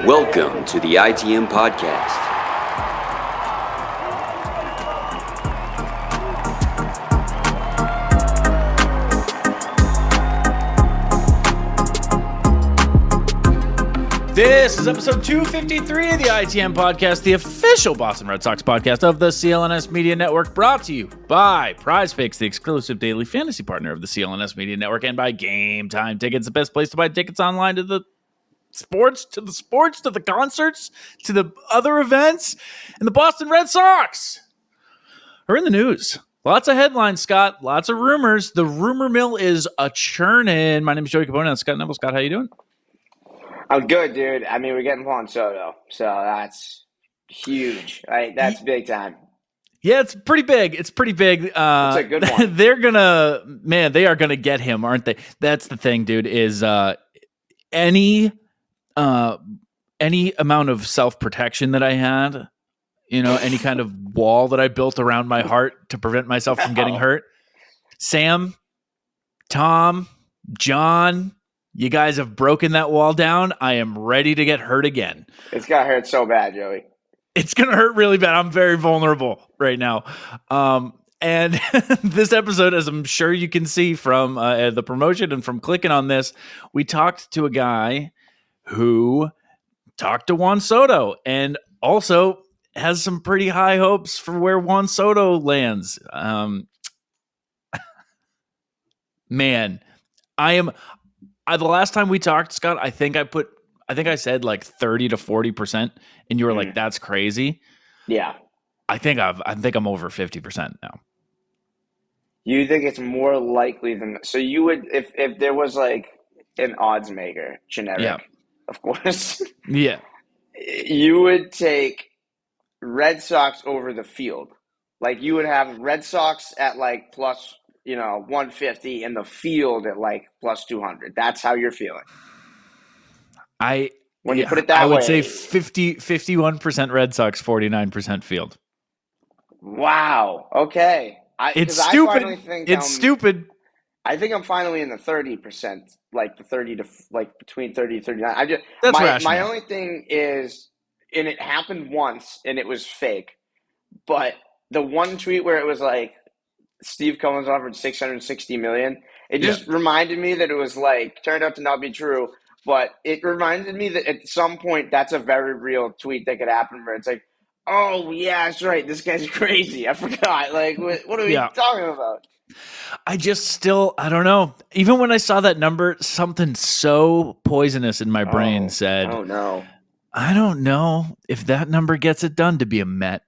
Welcome to the ITM Podcast. This is episode 253 of the ITM Podcast, the official Boston Red Sox podcast of the CLNS Media Network, brought to you by PrizePicks, the exclusive daily fantasy partner of the CLNS Media Network, and by Game Time Tickets, the best place to buy tickets online to the sports, to the concerts, to the other events. And the Boston Red Sox are in the news. Lots of headlines, Scott. Lots of rumors. The rumor mill is a-churning. My name is Joey Capone. Scott Neville. Scott, how you doing? I'm good, dude. I mean, we're getting Juan Soto, so that's huge. Right? That's big time. Yeah, it's pretty big. It's pretty big. It's a good one. They are gonna get him, aren't they? That's the thing, dude. Is any amount of self-protection that I had, any kind of wall that I built around my heart to prevent myself from getting hurt. Sam, Tom, John, you guys have broken that wall down. I am ready to get hurt again. It's gonna hurt so bad, Joey. It's gonna hurt really bad. I'm very vulnerable right now. And this episode, as I'm sure you can see from the promotion and from clicking on this, we talked to a guy who talked to Juan Soto and also has some pretty high hopes for where Juan Soto lands. Man, the last time we talked, Scott, I think I said like 30 to 40%, and you were like, "That's crazy." Yeah, I think I'm over 50% now. You think it's more likely than so? You would if there was like an odds maker, generic, of course. Yeah, you would take Red Sox over the field. Like you would have Red Sox at like plus 150 in the field at like plus 200. That's how you're feeling. When you put it that way, I would say 51% Red Sox, 49% field. Wow. Okay. It's stupid. Stupid. I think I'm finally in the 30%, like the 30 to like between 30 and 39. That's rational. My only thing is, and it happened once and it was fake, but the one tweet where it was like, Steve Cohen's offered $660 million. It just reminded me that it was like turned out to not be true, but it reminded me that at some point that's a very real tweet that could happen where it's like, oh yeah, that's right, this guy's crazy. I forgot. Like, what are we talking about? I don't know. Even when I saw that number, something so poisonous in my brain said, "Oh no, I don't know if that number gets it done to be a Met."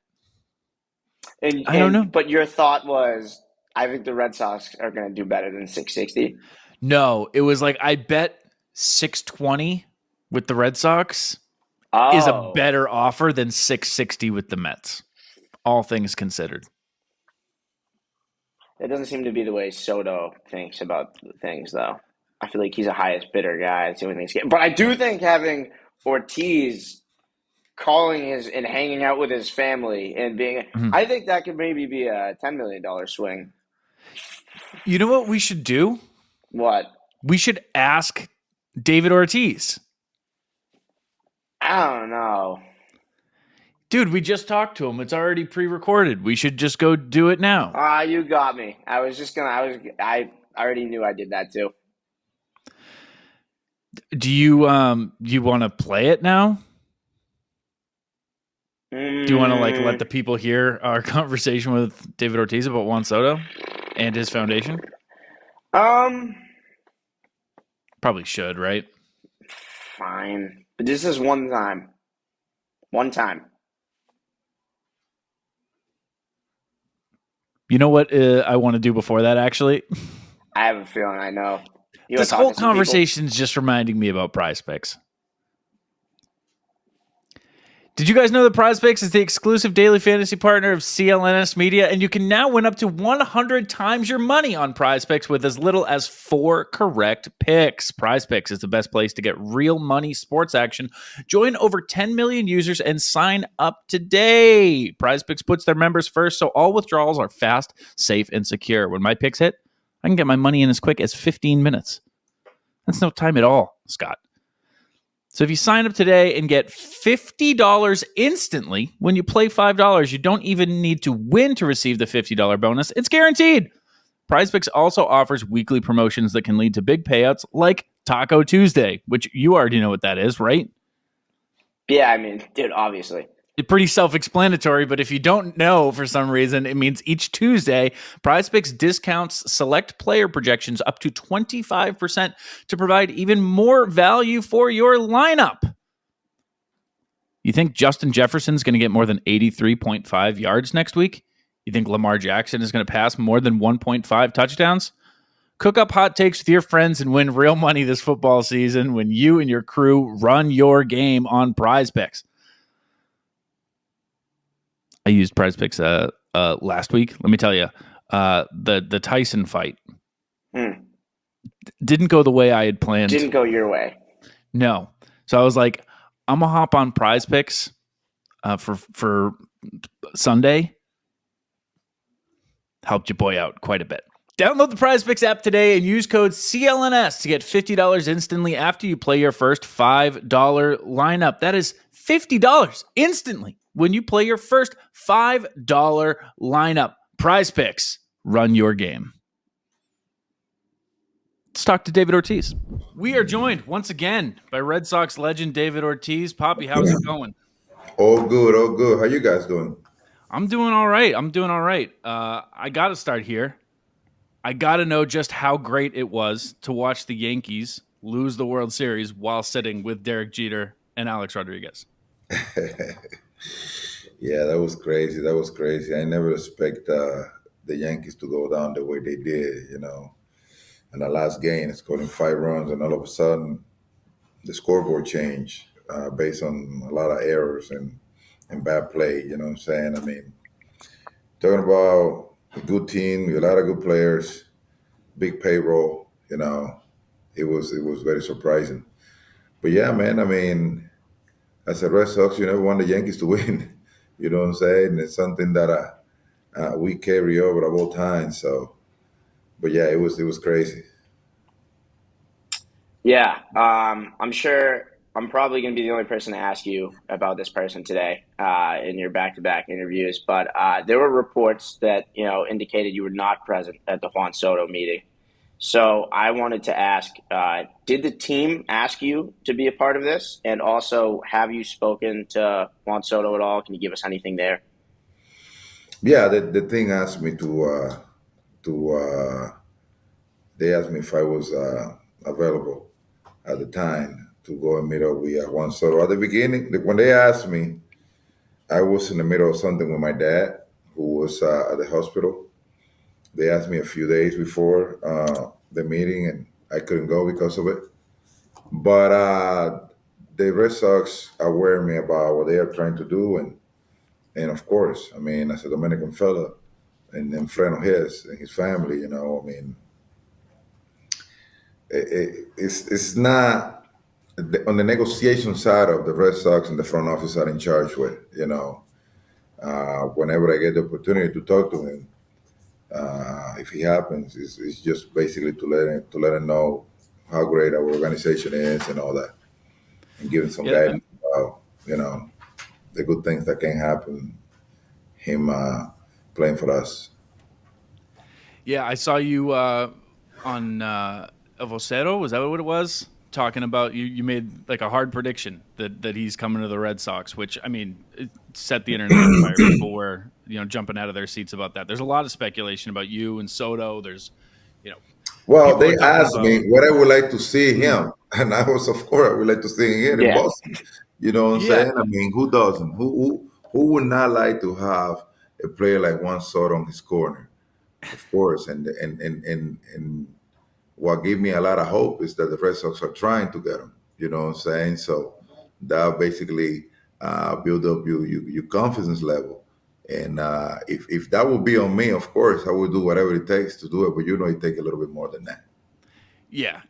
I don't know. But your thought was, I think the Red Sox are going to do better than 660. No, it was like I bet 620 with the Red Sox is a better offer than 660 with the Mets. All things considered. It doesn't seem to be the way Soto thinks about things, though. I feel like he's a highest bidder guy. It's the only thing he's getting. But I do think having Ortiz calling and hanging out with his family and being, I think that could maybe be a $10 million swing. You know what we should do? What? We should ask David Ortiz. I don't know. Dude, we just talked to him. It's already pre-recorded. We should just go do it now. You got me. I already knew I did that too. Do you want to play it now? Do you want to let the people hear our conversation with David Ortiz about Juan Soto and his foundation? Probably should, right? Fine. But this is one time. One time. You know what I want to do before that, actually? I have a feeling I know. This whole conversation is just reminding me about PrizePicks. Did you guys know that PrizePicks is the exclusive daily fantasy partner of CLNS Media, and you can now win up to 100 times your money on PrizePicks with as little as 4 correct picks. PrizePicks is the best place to get real money sports action. Join over 10 million users and sign up today. PrizePicks puts their members first, so all withdrawals are fast, safe, and secure. When my picks hit, I can get my money in as quick as 15 minutes. That's no time at all, Scott. So if you sign up today and get $50 instantly when you play $5, you don't even need to win to receive the $50 bonus. It's guaranteed. PrizePicks also offers weekly promotions that can lead to big payouts like Taco Tuesday, which you already know what that is, right? Yeah, I mean, dude, obviously. It's pretty self-explanatory, but if you don't know for some reason, it means each Tuesday, PrizePicks discounts select player projections up to 25% to provide even more value for your lineup. You think Justin Jefferson's going to get more than 83.5 yards next week? You think Lamar Jackson is going to pass more than 1.5 touchdowns? Cook up hot takes with your friends and win real money this football season when you and your crew run your game on PrizePicks. I used PrizePicks last week. Let me tell you, the Tyson fight didn't go the way I had planned. Didn't go your way. No. So I was like, I'm gonna hop on PrizePicks for Sunday. Helped your boy out quite a bit. Download the PrizePicks app today and use code CLNS to get $50 instantly after you play your first $5 lineup. That is $50 instantly when you play your first $5 lineup. PrizePicks, run your game. Let's talk to David Ortiz. We are joined once again by Red Sox legend David Ortiz. Papi, how's it going? All good, all good. How you guys doing? I'm doing all right. I got to start here. I got to know just how great it was to watch the Yankees lose the World Series while sitting with Derek Jeter and Alex Rodriguez. Yeah, that was crazy. I never expect the Yankees to go down the way they did, you know. In the last game, scoring 5 runs, and all of a sudden, the scoreboard changed based on a lot of errors and bad play. You know what I'm saying? I mean, talking about a good team, a lot of good players, big payroll. You know, it was very surprising. But yeah, man. I mean, as a Red Sox, you never want the Yankees to win. You know what I'm saying? And it's something that we carry over at all times. So. But yeah, it was crazy. Yeah, I'm sure I'm probably going to be the only person to ask you about this person today in your back-to-back interviews. But there were reports that indicated you were not present at the Juan Soto meeting. So I wanted to ask: did the team ask you to be a part of this? And also, have you spoken to Juan Soto at all? Can you give us anything there? Yeah, the thing asked me they asked me if I was available at the time to go and meet up with Juan Soto. At the beginning, when they asked me, I was in the middle of something with my dad, who was at the hospital. They asked me a few days before the meeting, and I couldn't go because of it. But the Red Sox aware me about what they are trying to do, and of course, I mean, as a Dominican fella and friend of his and his family, I mean, it's not on the negotiation side of the Red Sox and the front office are in charge with. Whenever I get the opportunity to talk to him, if he happens, it's just basically to let him know how great our organization is and all that, and give him some guidance about the good things that can happen. Him playing for us. Yeah, I saw you on Vocero. Was that what it was? Talking about you made like a hard prediction that he's coming to the Red Sox, which I mean it set the internet on fire. People were jumping out of their seats about that. There's a lot of speculation about you and Soto. There's Well, they asked me what I would like to see him, and I was, of course, I would like to see him here in Boston. You know what I'm saying? I mean, who doesn't? Who would not like to have a player like Juan Soto on his corner? Of course, and what gave me a lot of hope is that the Red Sox are trying to get him. You know what I'm saying? So that basically build up your confidence level. And if that would be on me, of course, I would do whatever it takes to do it. But it takes a little bit more than that. Yeah.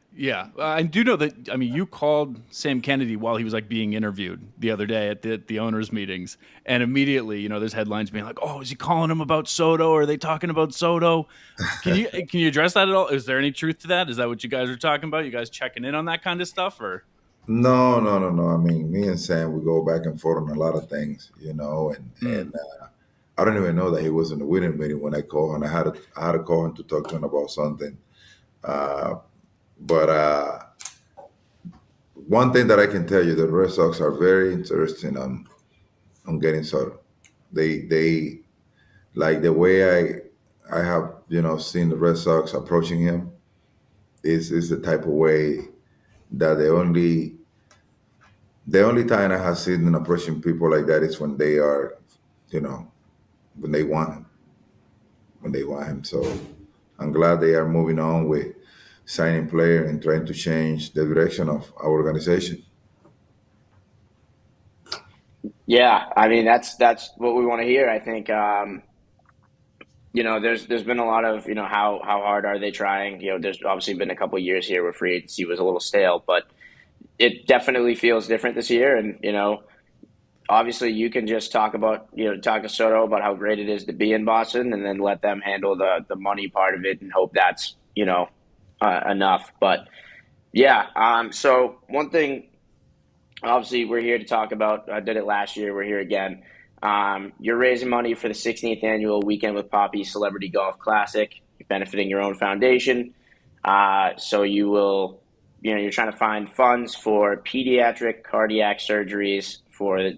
I do know that. I mean, you called Sam Kennedy while he was like being interviewed the other day at the owners' meetings, and immediately, there's headlines being like, "Oh, is he calling him about Soto? Or are they talking about Soto?" Can you address that at all? Is there any truth to that? Is that what you guys are talking about? You guys checking in on that kind of stuff, or? No. I mean, me and Sam, we go back and forth on a lot of things, and I don't even know that he was in the winning meeting when I called, and I had to call him to talk to him about something. Uh, but one thing that I can tell you, the Red Sox are very interested on getting Soto. They like the way I have seen the Red Sox approaching him is the type of way that the only time I have seen them approaching people like that is when they are, you know, when they want him, So I'm glad they are moving on with signing player and trying to change the direction of our organization. Yeah, I mean that's what we want to hear. I think there's been a lot of how hard are they trying? There's obviously been a couple of years here where free agency was a little stale, but it definitely feels different this year. And obviously you can just talk to Soto about how great it is to be in Boston, and then let them handle the money part of it and hope that's enough. But yeah, so one thing. Obviously, we're here to talk about. I did it last year. We're here again. You're raising money for the 16th annual Weekend with Papi Celebrity Golf Classic, benefiting your own foundation. So you will, you're trying to find funds for pediatric cardiac surgeries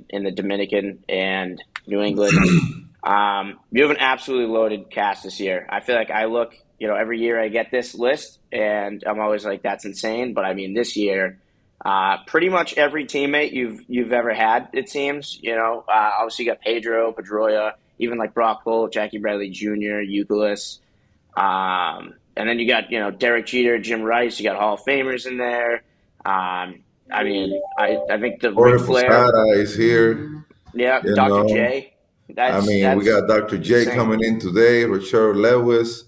in the Dominican and New England. You have an absolutely loaded cast this year. I feel like I look, every year I get this list, and I'm always like, that's insane. But I mean, this year. Pretty much every teammate you've ever had, it seems. Obviously you got Pedroia, even like Brock Holt, Jackie Bradley Jr., Euclid, and then you got Derek Jeter, Jim Rice. You got Hall of Famers in there. I think the Jorge Ric Flair Posada is here. Yeah, You Dr. know, J. we That's got Dr. J insane. coming in today. Richard Lewis.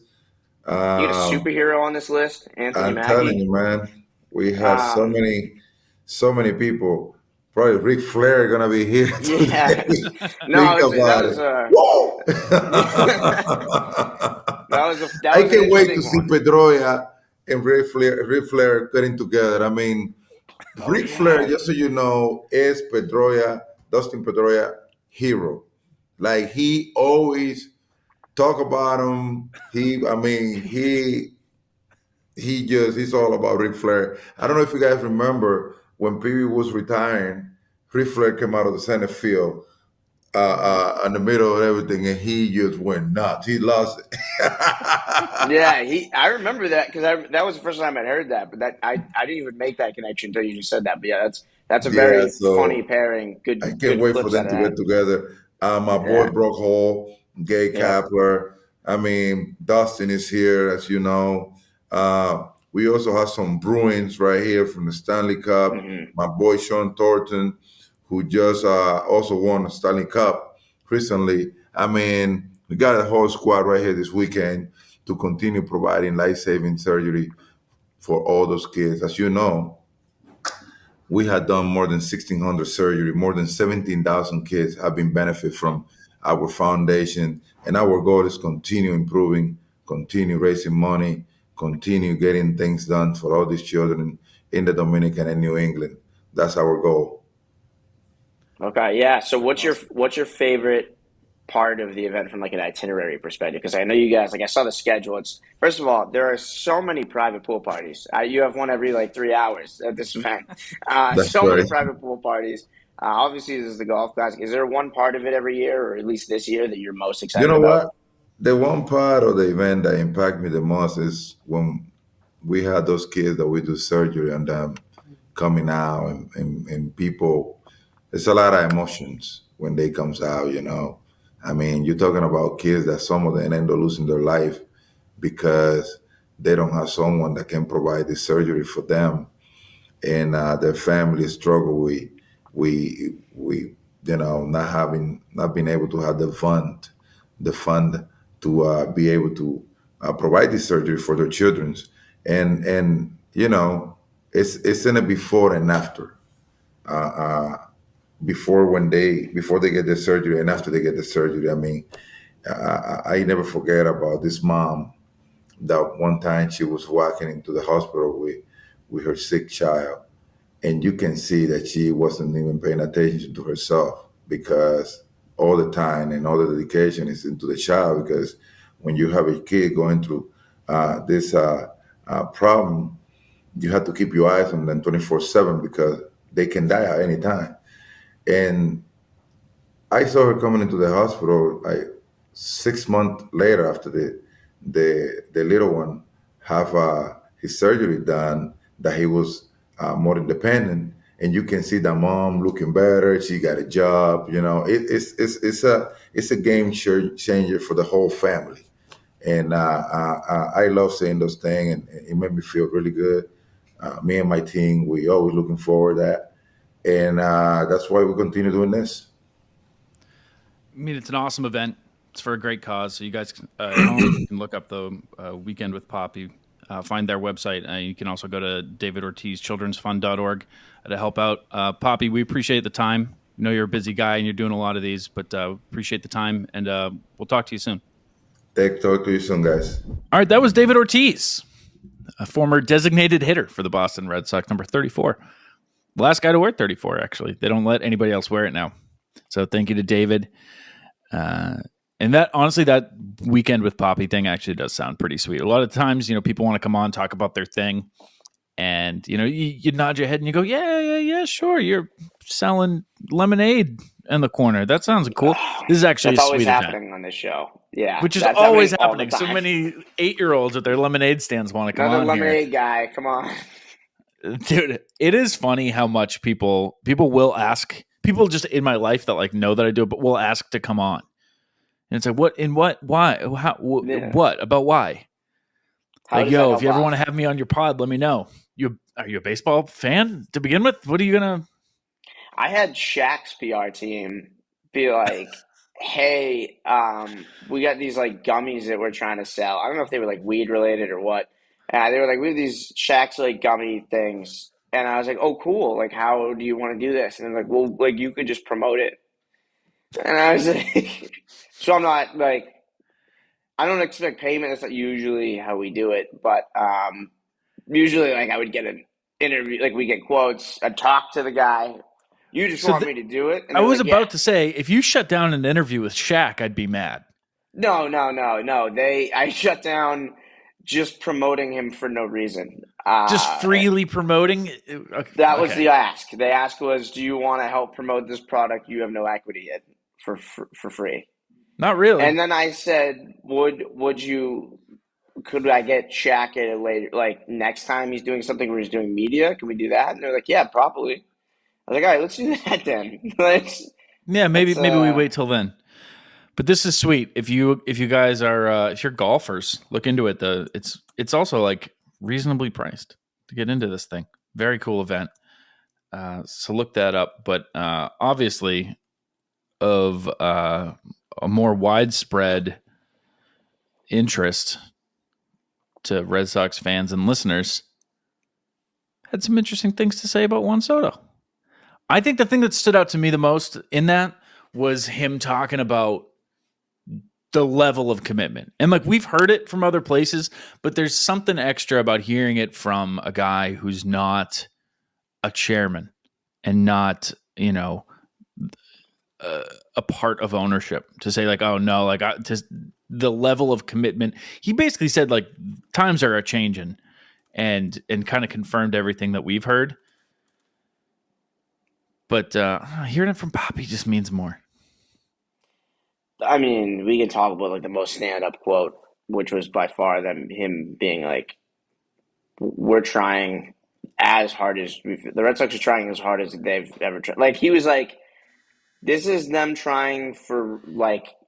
You get a superhero on this list, Anthony I'm Mackie. telling you, man, we have so many people. Probably Ric Flair gonna be here today. Yeah. No, I can't wait to see Pedroia and Ric Flair getting together. I mean, Ric Flair, just so you know, is Dustin Pedroia hero. Like he always talk about him. He's all about Ric Flair. I don't know if you guys remember when Papi was retiring, Ric Flair came out of the center field in the middle of everything, and he just went nuts. He lost it. Yeah, I remember that because that was the first time I'd heard that, but that I didn't even make that connection until you just said that. But yeah, that's a very funny pairing. Good. I can't wait for them to get together. My boy Brock Hall, Gay Kapler. I mean, Dustin is here, as you know. We also have some Bruins right here from the Stanley Cup. Mm-hmm. My boy Sean Thornton, who just also won the Stanley Cup recently. I mean, we got a whole squad right here this weekend to continue providing life-saving surgery for all those kids. As you know, we had done more than 1,600 surgery. More than 17,000 kids have been benefit from our foundation. And our goal is continue improving, continue raising money, continue getting things done for all these children in the Dominican and New England. That's our goal. Okay, yeah. So what's your favorite part of the event from like an itinerary perspective? Because I know you guys, like I saw the schedule. First of all, there are so many private pool parties. You have one every like 3 hours at this event. Many private pool parties. Obviously, this is the golf classic. Is there one part of it every year, or at least this year, that you're most excited about? What? The one part of the event that impacted me the most is when we had those kids that we do surgery on them coming out and people. It's a lot of emotions when they comes out, I mean, you're talking about kids that some of them end up losing their life because they don't have someone that can provide the surgery for them, and their family struggle with not being able to have the fund to be able to provide this surgery for their children, and it's in a before and after. Before they get the surgery and after they get the surgery. I mean, I never forget about this mom that one time she was walking into the hospital with her sick child, and you can see that she wasn't even paying attention to herself, because all the time and all the dedication is into the child. Because when you have a kid going through this problem, you have to keep your eyes on them 24/7, because they can die at any time. And I saw her coming into the hospital like 6 months later, after the little one have his surgery done, that he was more independent, and you can see the mom looking better. She got a job. It's a game changer for the whole family, and I love seeing those things, and it made me feel really good. Me and my team, we always looking forward to that, and that's why we continue doing this. I mean, it's an awesome event. It's for a great cause. So you guys at home can look up the Weekend with Papi, find their website. You can also go to David Ortiz, childrensfund.org to help out. Papi, we appreciate the time. I know you're a busy guy and you're doing a lot of these, but appreciate the time, and we'll talk to you soon. Talk to you soon, guys. All right, that was David Ortiz, a former designated hitter for the Boston Red Sox, number 34. The last guy to wear 34, actually. They don't let anybody else wear it now. So thank you to David. And that, honestly, that Weekend with Papi thing actually does sound pretty sweet. A lot of times, people want to come on, talk about their thing, and, you nod your head and you go, yeah, sure. You're selling lemonade in the corner. That sounds cool. This is actually That's a sweet always event. happening on this show. Yeah. Which is that's always all happening. the So time. many 8-year-olds at their lemonade stands want to come Another on lemonade guy. Come on. Dude, it is funny how much people will ask. People just in my life that know that I do it, but will ask to come on. And it's like, what, in what, why, how, what, about why? How Like, does that yo, help if you ever us? want to have me on your pod, let me know. Are you a baseball fan to begin with? What are you going to? I had Shaq's PR team be like, hey, we got these gummies that we're trying to sell. I don't know if they were weed related or what. They were like, we have these Shaq's gummy things. And I was like, oh, cool. How do you want to do this? And they're like, well, you could just promote it. And I was like, so I'm not I don't expect payment. That's not usually how we do it. But usually I would get an interview, we get quotes, I'd talk to the guy. You just want me to do it? And I was about yeah. to say, if you shut down an interview with Shaq, I'd be mad. No. I shut down just promoting him for no reason. Just freely promoting? That was the ask. The ask was, do you want to help promote this product you have no equity in for free? Not really. And then I said, could I get Shaq at a later, next time he's doing something where he's doing media? Can we do that? And they're like, yeah, probably. I was like, all right, let's do that then. Yeah, maybe we wait till then. But this is sweet. If you guys are if you're golfers, look into it. It's also reasonably priced to get into this thing. Very cool event. So look that up. But obviously, of a more widespread interest to Red Sox fans and listeners, had some interesting things to say about Juan Soto. I think the thing that stood out to me the most in that was him talking about the level of commitment. And we've heard it from other places, but there's something extra about hearing it from a guy who's not a chairman and not, a part of ownership, to say oh no, just the level of commitment. He basically said times are changing, and kind of confirmed everything that we've heard. But hearing it from Papi just means more. I mean, we can talk about the most stand-up quote, which was by far him being we're trying as hard as the Red Sox are trying as hard as they've ever tried. He was this is them trying for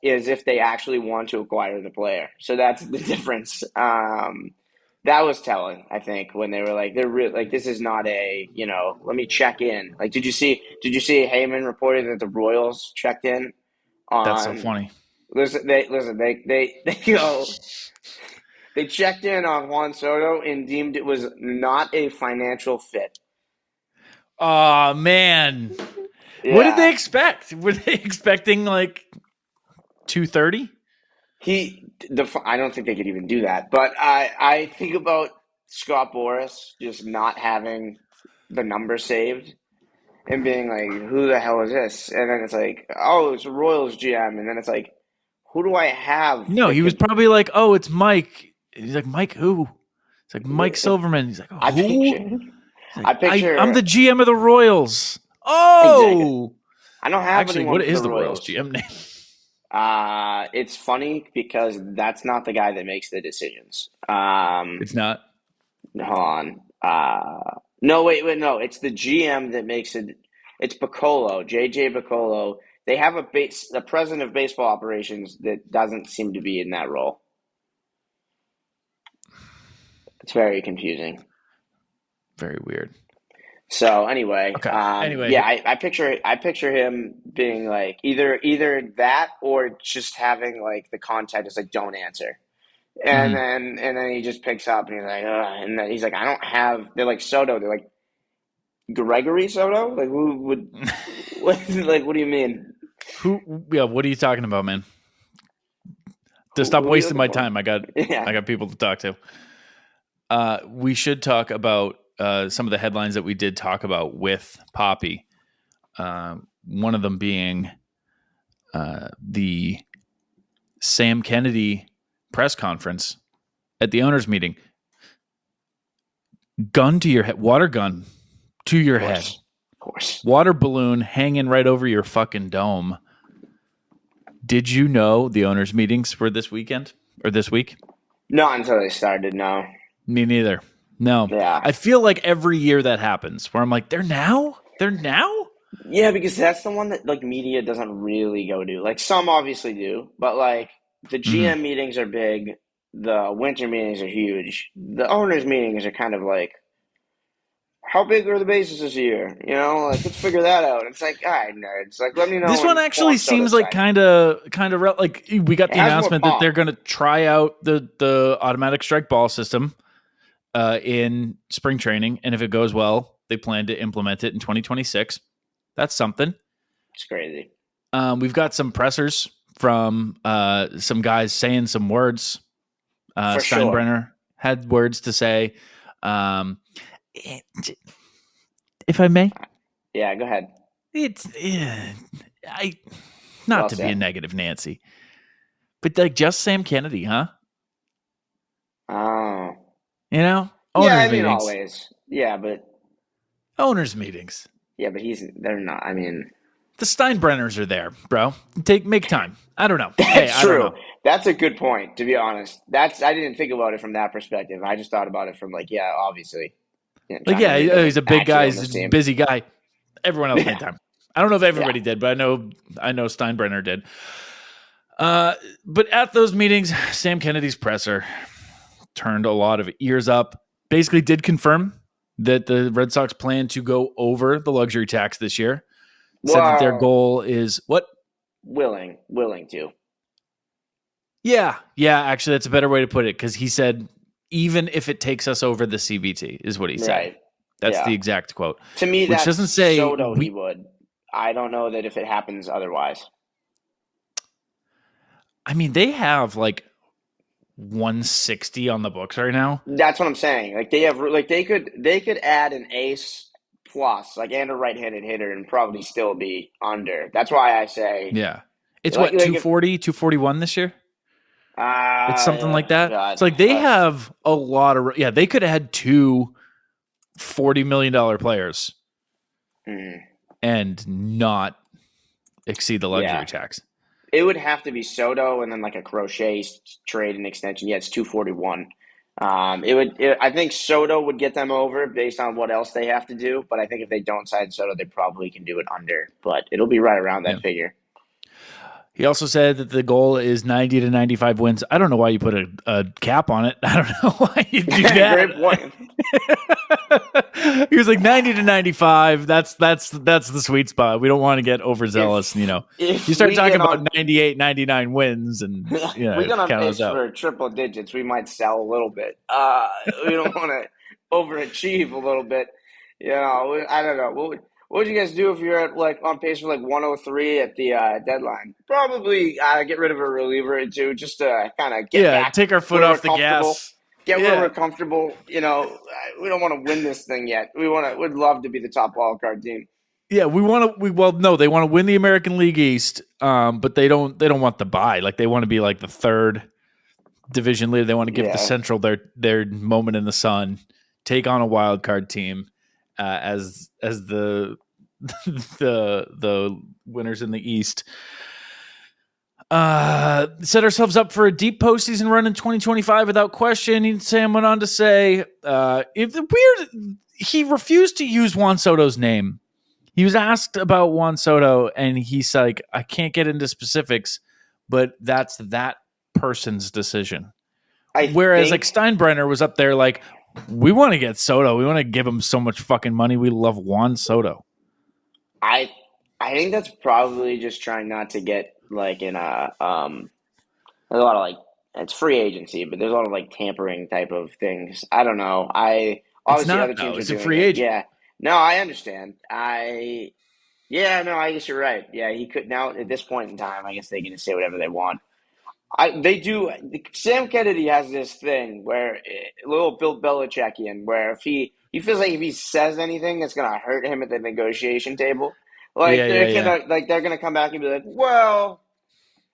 as if they actually want to acquire the player. So that's the difference. That was telling, I think, when they were they're really this is not a let me check in. Did you see Heyman reported that the Royals checked in on? That's so funny. They go. They checked in on Juan Soto and deemed it was not a financial fit. Oh man. Yeah. What did they expect? Were they expecting 230? I don't think they could even do that. But I think about Scott Boras just not having the number saved and being like, who the hell is this? And then it's like, oh, it's a Royals GM. And then it's like, who do I have? No, he was probably like, oh, it's Mike. He's like, Mike who? It's like Mike Silverman. He's like, who? I'm the GM of the Royals. Oh, exactly. I don't have actually. anyone What is the Royals GM name? It's funny because that's not the guy that makes the decisions. It's not. Hold on. No, wait, no. It's the GM that makes it. It's Piccolo, JJ Piccolo. They have the president of baseball operations that doesn't seem to be in that role. It's very confusing. Very weird. So anyway, okay. Yeah, I picture him being like either that or just having like the contact is like don't answer, and then he just picks up and he's like, and then he's like, I don't have. They're like Soto. They're like Gregory Soto. Like who would? What do you mean? Who? Yeah, what are you talking about, man? To stop wasting my time, I got people to talk to. We should talk about some of the headlines that we did talk about with Papi. One of them being the Sam Kennedy press conference at the owners' meeting. Gun to your head, water gun to your head. Of course. Water balloon hanging right over your fucking dome. Did you know the owners' meetings were this weekend or this week? Not until they started, no. Me neither. No. Yeah. I feel like every year that happens where I'm like, they're now? Yeah, because that's the one that like media doesn't really go to. Like some obviously do, but like the GM meetings are big. The winter meetings are huge. The owners' meetings are kind of like, how big are the bases this year? You know, like let's figure that out. It's like, all right, nerds. Like, let me know. This one actually seems like kind of like we got the announcement that they're going to try out the automatic strike ball system in spring training, and if it goes well, they plan to implement it in 2026. That's something. It's crazy. We've got some pressers from some guys saying some words. Steinbrenner had words to say. If I may, yeah, go ahead. It's not to be a negative Nancy, but like just Sam Kennedy, huh? Oh, you know, owners meetings. Always, yeah, but owners meetings. Yeah, but they're not. I mean, the Steinbrenners are there, bro. Make time. I don't know. That's true. Don't know. That's a good point. To be honest, I didn't think about it from that perspective. I just thought about it from like, yeah, obviously. He's a big guy. He's a busy guy. Everyone else made time. I don't know if everybody did, but I know Steinbrenner did. But at those meetings, Sam Kennedy's presser turned a lot of ears up. Basically did confirm that the Red Sox plan to go over the luxury tax this year. Said that their goal is what? Willing to. Yeah. Actually, that's a better way to put it because he said, even if it takes us over the CBT, is what he said. Right. That's the exact quote. To me, which doesn't say Soto he would. I don't know that if it happens otherwise. I mean, they have like 160 on the books right now. That's what I'm saying. Like they have, like they could add an ace plus, like and a right-handed hitter, and probably still be under. That's why I say, it's like, 240, 241 this year. It's something like that. God, it's like they have a lot of. Yeah, they could have had two $40 million players and not exceed the luxury tax. It would have to be Soto and then like a Crochet trade and extension. Yeah, it's 241. I think Soto would get them over based on what else they have to do. But I think if they don't sign Soto, they probably can do it under. But it'll be right around that figure. He also said that the goal is 90 to 95 wins. I don't know why you put a cap on it. I don't know why you do that. Great point. He was like 90 to 95. That's the sweet spot. We don't want to get overzealous. You start talking about 98, 99 wins, and we get on pace for triple digits. We might sell a little bit. We don't want to overachieve a little bit. I don't know. What would you guys do if you're at like on pace for like 103 at the deadline? Probably get rid of a reliever or two just to kind of get back. Take our foot off the gas. get where we're comfortable. We don't want to win this thing yet. Would love to be the top wild card team. Yeah, they want to win the American League East, but they don't want the bye. Like they want to be like the third division leader. They want to give the Central their moment in the sun, take on a wild card team as the the winners in the East. Set ourselves up for a deep postseason run in 2025 without question. Sam went on to say, he refused to use Juan Soto's name. He was asked about Juan Soto, and he's like, I can't get into specifics, but that's that person's decision. Whereas like Steinbrenner was up there like, we want to get Soto. We want to give him so much fucking money. We love Juan Soto. I think that's probably just trying not to get like in there's a lot of like, it's free agency, but there's a lot of like tampering type of things. I don't know. Obviously other teams it's are a doing free agent. Yeah. No, I understand. I guess you're right. Yeah, he could now at this point in time. I guess they can say whatever they want. They do. Sam Kennedy has this thing where a little Bill Belichickian, where if he feels like if he says anything, it's gonna hurt him at the negotiation table. Like they're gonna come back and be like, well,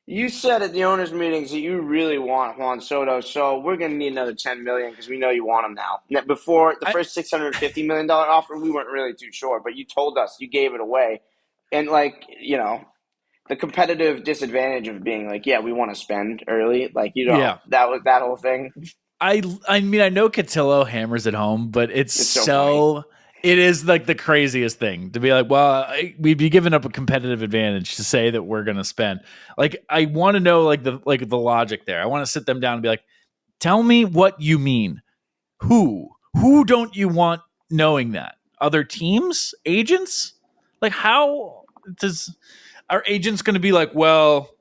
you said at the owners' meetings that you really want Juan Soto, so we're going to need another $10 million because we know you want him now. Before the first $650 million offer, we weren't really too sure, but you told us, you gave it away. And, the competitive disadvantage of being like, yeah, we want to spend early, that was that whole thing. I mean, I know Cotillo hammers it home, but it's so it is like the craziest thing to be like, well, we'd be giving up a competitive advantage to say that we're going to spend. Like, I want to know the logic there. I want to sit them down and be like, tell me what you mean. Who don't you want knowing that? Other teams, agents? Like, how are agents going to be like, well,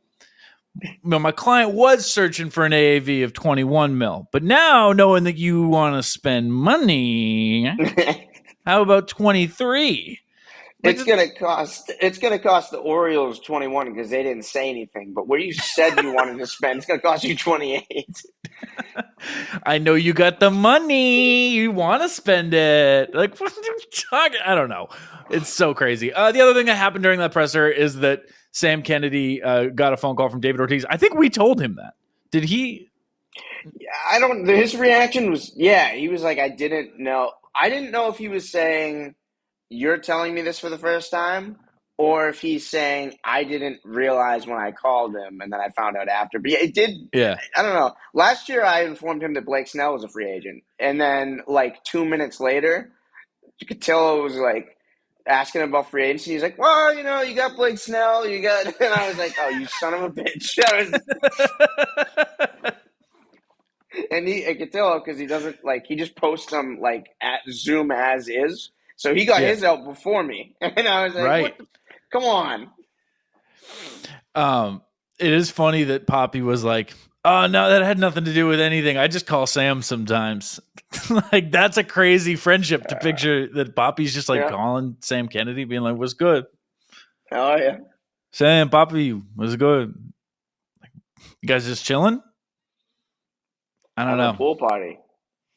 my client was searching for an AAV of 21 mil, but now knowing that you want to spend money, how about 23? It's gonna cost the Orioles 21 because they didn't say anything. But where you said you wanted to spend, it's gonna cost you 28. I know you got the money. You want to spend it. Like, what are you talking? I don't know. It's so crazy. The other thing that happened during that presser is that Sam Kennedy got a phone call from David Ortiz. I think we told him that. Did he? I don't. His reaction was, he was like, I didn't know. I didn't know if he was saying, you're telling me this for the first time, or if he's saying, I didn't realize when I called him and then I found out after. But it did. Yeah. I don't know. Last year, I informed him that Blake Snell was a free agent. And then, 2 minutes later, Cotillo was like asking him about free agency. He's like, well, you got Blake Snell. You got. And I was like, oh, you son of a bitch. And Cotillo, because he doesn't he just posts them at Zoom as is. So he got his out before me, and I was like, right. Come on. It is funny that Papi was like, oh no, that had nothing to do with anything. I just call Sam sometimes. That's a crazy friendship to picture that Papi's just calling Sam Kennedy, being like, what's good? Oh yeah. Sam, Papi, what's good? You guys just chilling? I don't know. Pool party.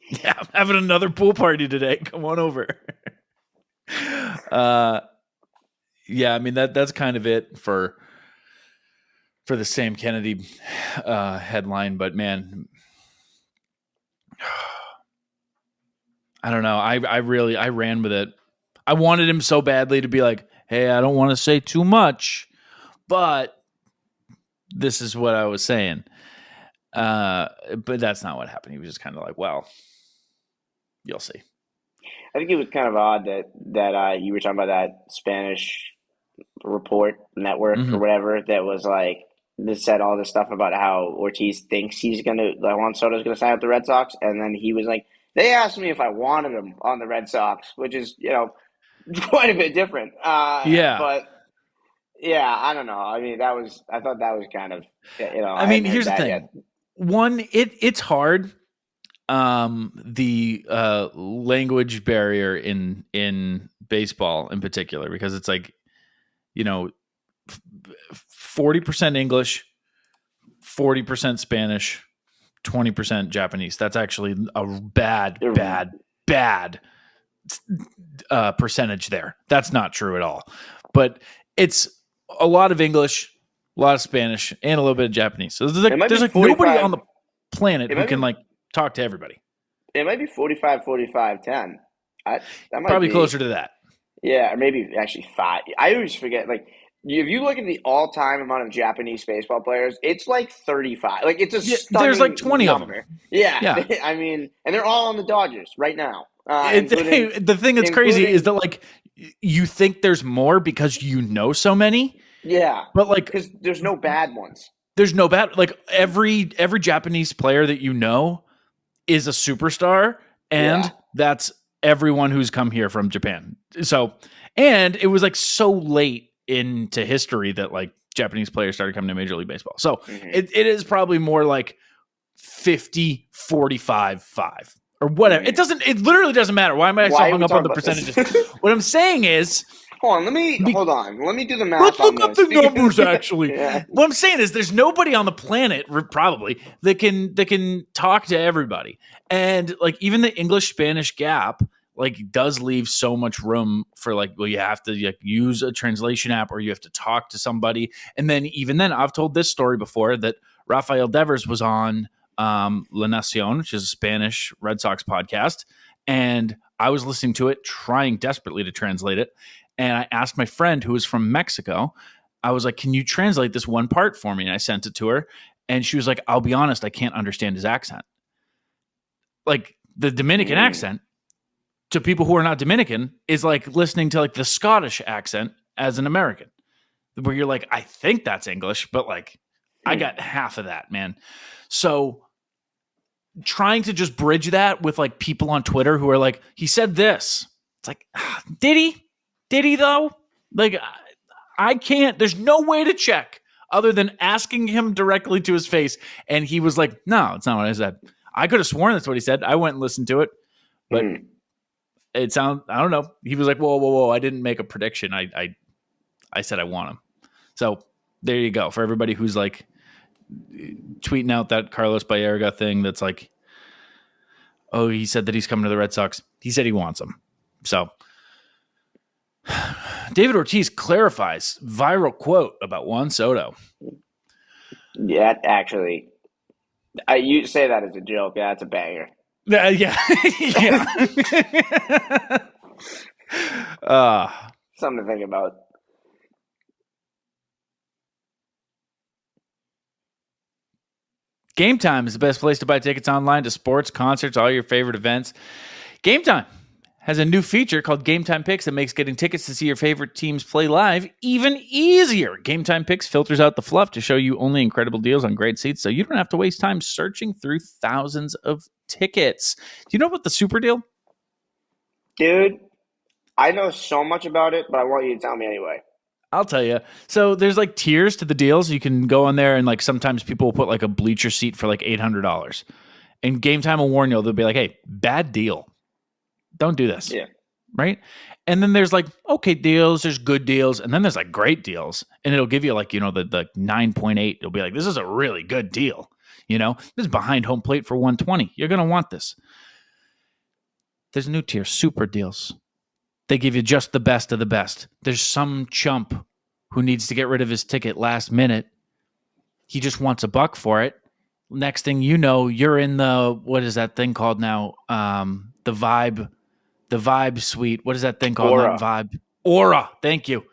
Yeah, I'm having another pool party today. Come on over. I mean that's kind of it for the Sam Kennedy headline, but man, I don't know. I ran with it. I wanted him so badly to be like, hey, I don't want to say too much, but this is what I was saying. But that's not what happened. He was just kind of like, well, you'll see. I think it was kind of odd that you were talking about that Spanish report network or whatever that was that said all this stuff about how Ortiz thinks Juan Soto's gonna sign with the Red Sox, and then he was like, they asked me if I wanted him on the Red Sox, which is quite a bit different. But yeah, I don't know. I mean, I thought that was kind of I mean, here's the thing. Yet. One, it's hard. The language barrier in baseball in particular, because it's 40% English, 40% Spanish, 20% Japanese. That's actually a bad percentage there. That's not true at all. But it's a lot of English, a lot of Spanish, and a little bit of Japanese. So there's like nobody on the planet who can like talk to everybody. It might be 45, 10. That might probably be closer to that. Yeah, or maybe actually 5. I always forget, like, if you look at the all-time amount of Japanese baseball players, it's like 35. Like, it's a stunning there's like 20 number. of them. Yeah. I mean, and they're all on the Dodgers right now. The thing that's crazy is that, like, you think there's more because you know so many. Yeah. But, like, because there's no bad ones. There's no bad. Like, every Japanese player that you know is a superstar, and that's everyone who's come here from Japan. So, and it was like so late into history that like Japanese players started coming to Major League Baseball. So it is probably more like 50, 45, 5 or whatever. It literally doesn't matter. Why am I so hung up on the percentages? What I'm saying is, Hold on. Let me do the math. Let's look up the numbers. Actually, what I'm saying is, there's nobody on the planet probably that can talk to everybody, and like even the English Spanish gap like does leave so much room for like, well, you have to like use a translation app or you have to talk to somebody, and then even then, I've told this story before that Rafael Devers was on La Nacion, which is a Spanish Red Sox podcast, and I was listening to it, trying desperately to translate it. And I asked my friend who was from Mexico, I was like, can you translate this one part for me? And I sent it to her. And she was like, I'll be honest, I can't understand his accent. Like the Dominican accent to people who are not Dominican is like listening to like the Scottish accent as an American, where you're like, I think that's English, but like I got half of that, man. So trying to just bridge that with like people on Twitter who are like, he said this. It's like, did he? Did he though? Like, I can't, there's no way to check other than asking him directly to his face. And he was like, no, it's not what I said. I could have sworn that's what he said. I went and listened to it, but it sounds, I don't know. He was like, whoa. I didn't make a prediction. I said I want him. So there you go. For everybody who's like tweeting out that Carlos Baerga thing. That's like, oh, he said that he's coming to the Red Sox. He said he wants him. So David Ortiz clarifies viral quote about Juan Soto. Yeah, actually, you say that as a joke. Yeah, it's a banger. Yeah. Something to think about. Game Time is the best place to buy tickets online to sports, concerts, all your favorite events. Game Time has a new feature called Game Time Picks that makes getting tickets to see your favorite teams play live even easier. Game Time Picks filters out the fluff to show you only incredible deals on great seats, so you don't have to waste time searching through thousands of tickets. Do you know about the super deal? Dude, I know so much about it, but I want you to tell me anyway. I'll tell you. So there's like tiers to the deals. You can go on there and like sometimes people will put like a bleacher seat for like $800. And Game Time will warn you. They'll be like, hey, bad deal. Don't do this. Yeah. Right? And then there's like, okay deals, there's good deals, and then there's like great deals. And it'll give you like, you know, the 9.8. It'll be like, this is a really good deal. You know, this is behind home plate for 120. You're going to want this. There's a new tier, super deals. They give you just the best of the best. There's some chump who needs to get rid of his ticket last minute. He just wants $1 for it. Next thing you know, you're in the, what is that thing called now? The Vibe Suite. What is that thing called? Aura. Not Vibe. Aura. Thank you.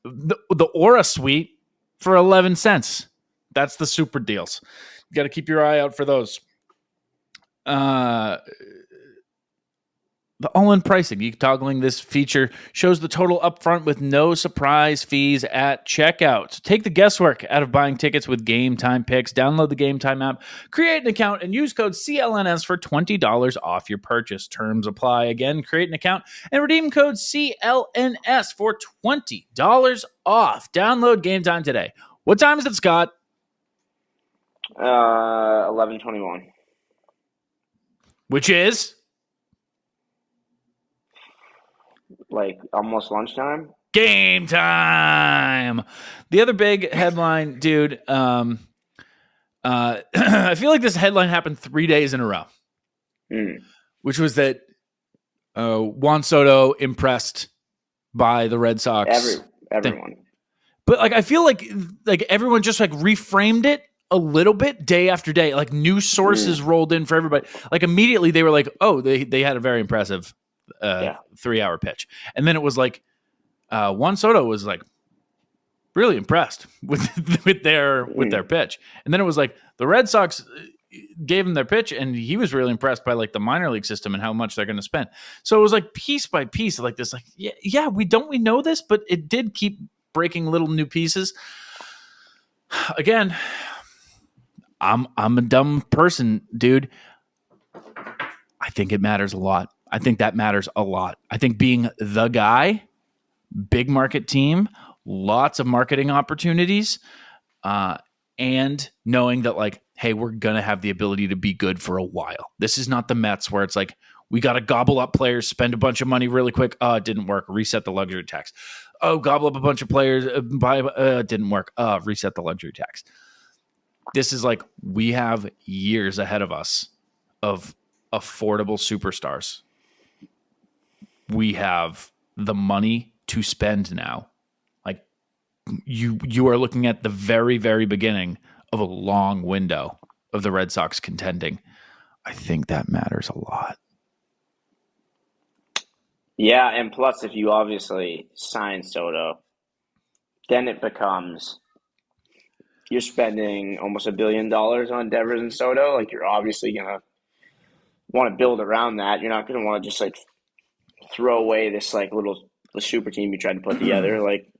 The Aura Suite for 11 cents. That's the super deals. You got to keep your eye out for those. The all-in pricing, toggling this feature shows the total upfront with no surprise fees at checkout. So take the guesswork out of buying tickets with Game Time Picks. Download the Game Time app, create an account, and use code CLNS for $20 off your purchase. Terms apply. Again, create an account and redeem code CLNS for $20 off. Download Game Time today. What time is it, Scott? 11:21. Which is? Like almost lunchtime. Game time. The other big headline, dude. I feel like this headline happened 3 days in a row, which was that Juan Soto impressed by the Red Sox. Everyone. But like I feel like everyone just like reframed it a little bit day after day. Like new sources rolled in for everybody. Like immediately they were like, oh, they had a very impressive 3-hour pitch. And then it was like Juan Soto was like really impressed with their pitch. And then it was like the Red Sox gave him their pitch and he was really impressed by like the minor league system and how much they're going to spend. So it was like piece by piece like this, like, yeah, we know this, but it did keep breaking little new pieces. Again, I'm a dumb person, dude. I think it matters a lot. I think that matters a lot. I think being the guy, big market team, lots of marketing opportunities, and knowing that like, hey, we're going to have the ability to be good for a while. This is not the Mets where it's like, we got to gobble up players, spend a bunch of money really quick. Oh, it didn't work. Reset the luxury tax. Oh, gobble up a bunch of players. Didn't work. Reset the luxury tax. This is like we have years ahead of us of affordable superstars. We have the money to spend now. Like you are looking at the very, very beginning of a long window of the Red Sox contending. I think that matters a lot. Yeah, and plus, if you obviously sign Soto, then it becomes you're spending almost $1 billion on Devers and Soto. Like, you're obviously going to want to build around that. You're not going to want to just, like, throw away this, like, the super team you tried to put together. Like,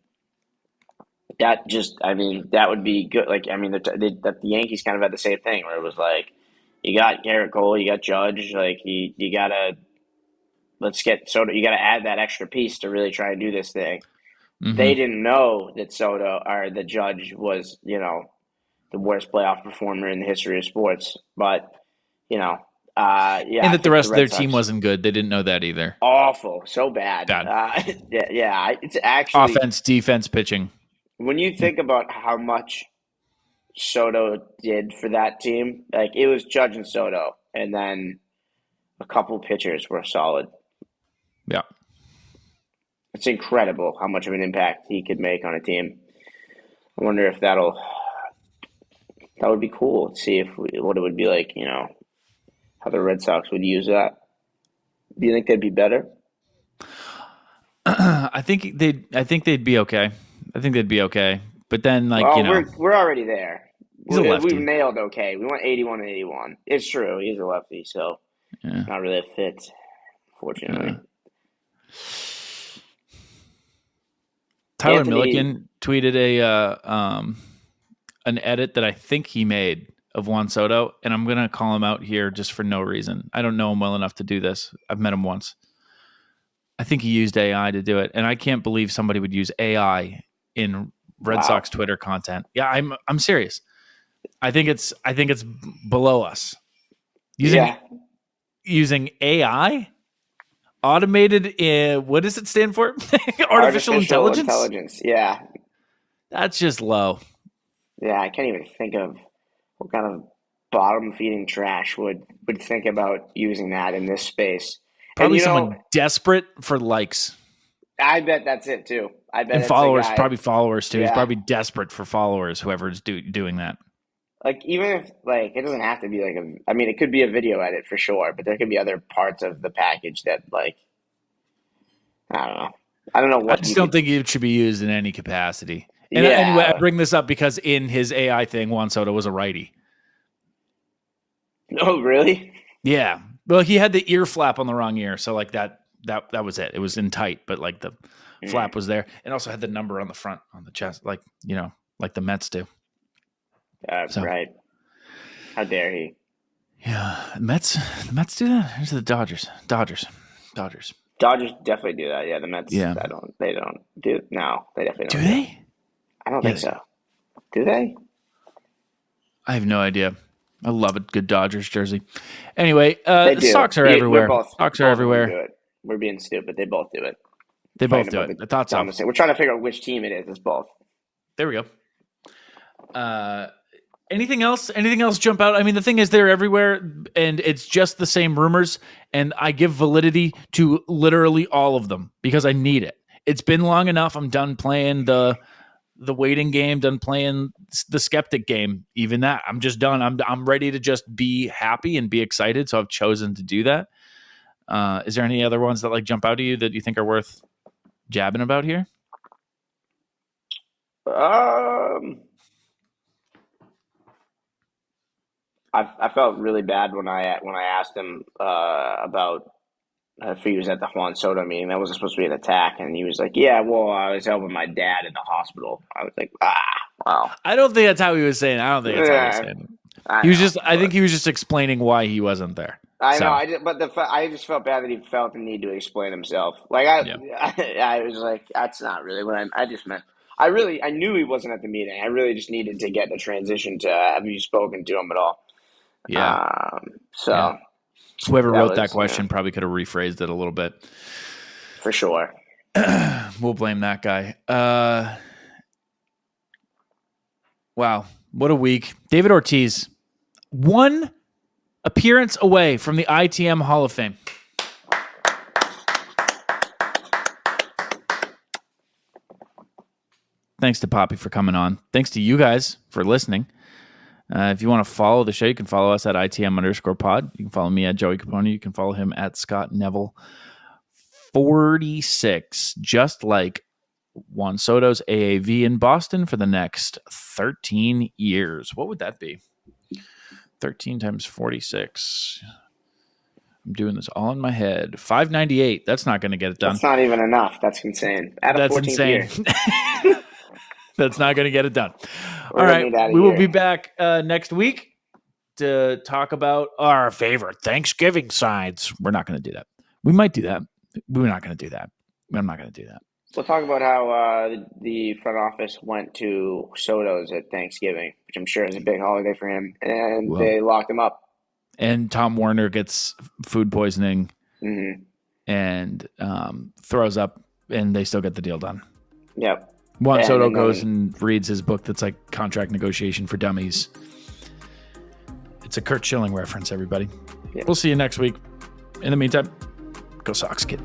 that just, I mean, that would be good. Like, I mean, the Yankees kind of had the same thing where it was like, you got Garrett Cole, you got Judge, like, you got to. Let's get Soto. You got to add that extra piece to really try and do this thing. Mm-hmm. They didn't know that Soto or the Judge was, the worst playoff performer in the history of sports. But, and that the rest of their team wasn't good. They didn't know that either. Awful, so bad. It's actually offense, defense, pitching. When you think about how much Soto did for that team, like it was Judge and Soto, and then a couple pitchers were solid. Yeah. It's incredible how much of an impact he could make on a team. I wonder if that would be cool to see what it would be like, how the Red Sox would use that. Do you think they'd be better? I think they'd be okay. But then we're already there. He's a lefty. We've nailed okay. We went 81 and 81. It's true. He's a lefty, so not really a fit, fortunately. Yeah. Tyler Milliken tweeted an edit that I think he made of Juan Soto, and I'm going to call him out here just for no reason. I don't know him well enough to do this. I've met him once. I think he used AI to do it, and I can't believe somebody would use AI in Red Sox Twitter content. Yeah, I'm serious. I think it's below us. Using AI? Automated, what does it stand for? Artificial intelligence? Yeah. That's just low. Yeah, I can't even think of what kind of bottom-feeding trash would think about using that in this space. Probably someone desperate for likes. I bet that's it, too. I bet and followers, probably followers, too. Yeah. He's probably desperate for followers, whoever's doing that. Like, even if, like, it doesn't have to be, like, it could be a video edit for sure, but there could be other parts of the package that, like, I don't know. I don't know what. I just don't think it should be used in any capacity. And anyway, I bring this up because in his AI thing, Juan Soto was a righty. Oh, really? Yeah. Well, he had the ear flap on the wrong ear, so, like, that was it. It was in tight, but, like, the flap was there. And also had the number on the front, on the chest, like, like the Mets do. Right. How dare he? Yeah, the Mets do that. Or is it the Dodgers? Dodgers definitely do that. Yeah, the Mets. Yeah. They don't do. No, they definitely don't. Do they? I don't think so. Do they? I have no idea. I love a good Dodgers jersey. Anyway, the Sox are everywhere. Sox are everywhere. Do it. We're being stupid. They both do it. They both do it. I thought so. We're trying to figure out which team it is. It's both. There we go. Anything else? Anything else jump out? I mean, the thing is, they're everywhere, and it's just the same rumors. And I give validity to literally all of them because I need it. It's been long enough. I'm done playing the waiting game, done playing the skeptic game. Even that, I'm just done. I'm ready to just be happy and be excited. So I've chosen to do that. Is there any other ones that like jump out to you that you think are worth jabbing about here? I felt really bad when I asked him about if he was at the Juan Soto meeting. That wasn't supposed to be an attack, and he was like, "Yeah, well, I was helping my dad in the hospital." I was like, wow. I don't think that's how he was saying. I don't think that's how he was saying. I think he was just explaining why he wasn't there. I know. I just felt bad that he felt the need to explain himself. Like I was like, that's not really what I just meant. I knew he wasn't at the meeting. I really just needed to get the transition to have you spoken to him at all. Yeah. Whoever wrote that question probably could have rephrased it a little bit. For sure. We'll blame that guy. Wow. What a week. David Ortiz, one appearance away from the ITM Hall of Fame. Thanks to Papi for coming on. Thanks to you guys for listening. If you want to follow the show, you can follow us at ITM_pod. You can follow me at Joey Capone. You can follow him at Scott Neville 46, just like Juan Soto's AAV in Boston for the next 13 years. What would that be? 13 times 46. I'm doing this all in my head. 598. That's not going to get it done. That's not even enough. That's insane. That's insane. That's not going to get it done. All right. We will be back next week to talk about our favorite Thanksgiving sides. We're not going to do that. We might do that. We're not going to do that. I'm not going to do that. We'll talk about how the front office went to Soto's at Thanksgiving, which I'm sure is a big holiday for him, and they locked him up. And Tom Werner gets food poisoning and throws up, and they still get the deal done. Yep. Juan Soto goes and reads his book that's like Contract Negotiation for Dummies. It's a Kurt Schilling reference, everybody. Yep. We'll see you next week. In the meantime, go Sox, kid.